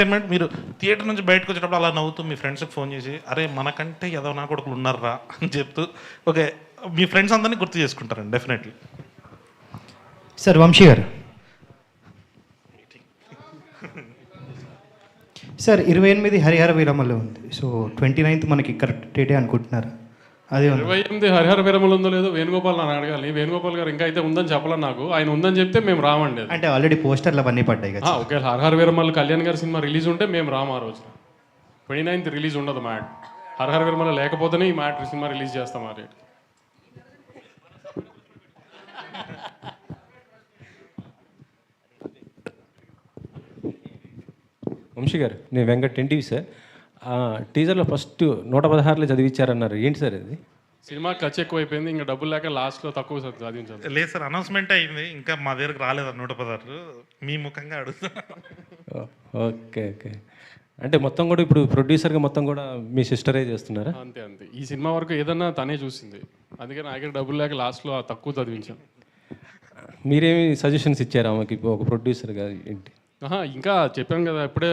Entertainment మీరు theatre నుంచి బయటకు వచ్చేటప్పుడు అలా నవ్వుతూ మీ ఫ్రెండ్స్కి ఫోన్ చేసి అరే మనకంటే ఏదో నా కొడుకులు ఉన్నారా అని చెప్తూ ఓకే మీ ఫ్రెండ్స్ అందరినీ గుర్తు చేసుకుంటారండి డెఫినెట్లీ. సార్ వంశీ గారు, సార్ 28 హరిహర వీరమల్లో ఉంది. సో 29th మనకి కరెక్ట్ డేటే అనుకుంటున్నారు. అదే ఉంది. 28 హరిహర వీరమలు ఉందో లేదో వేణుగోపాల్ నన్ను అడగాలి. వేణుగోపాల్ గారు ఇంకా అయితే ఉందని చెప్పాలి నాకు. ఆయన ఉందని చెప్తే మేము రామండి. అంటే ఆల్రెడీ పోస్టర్లు అవన్నీ పడ్డాయి కదా. ఒకవేళ హరిహర వీరమల్ కళ్యాణ్ గారి సినిమా రిలీజ్ ఉంటే మేము రాము ఆ రోజు. 29th రిలీజ్ ఉండదు మ్యాట్. హరిహర వీరమల లేకపోతేనే ఈ మ్యాట్ సినిమా రిలీజ్ చేస్తాం ఆ రేట్. వంశీ గారు, నేను వెంకట్ ఎన్టీవీ సార్. టీజర్లో ఫస్ట్ 116లో చదివించారన్నారు, ఏంటి సార్ అది? సినిమా ఖర్చు ఎక్కువైపోయింది, ఇంకా డబ్బులు లేక లాస్ట్లో తక్కువ చదివించాలి. లేదు సార్, అనౌన్స్మెంట్ అయింది, ఇంకా మా దగ్గరకు రాలేదు 116. మీ ముఖంగా అడుగుతా. Okay okay. అంటే మొత్తం కూడా ఇప్పుడు ప్రొడ్యూసర్గా మొత్తం కూడా మీ సిస్టరే చేస్తున్నారా? అంతే అంతే. ఈ సినిమా వరకు ఏదన్నా తనే చూసింది, అందుకే నా దగ్గర డబ్బులు లేక లాస్ట్లో తక్కువ చదివించాను. మీరేమి సజెషన్స్ ఇచ్చారా ఆమెకి ఒక ప్రొడ్యూసర్గా ఏంటి? ఇంకా చెప్పాను కదా ఇప్పుడే.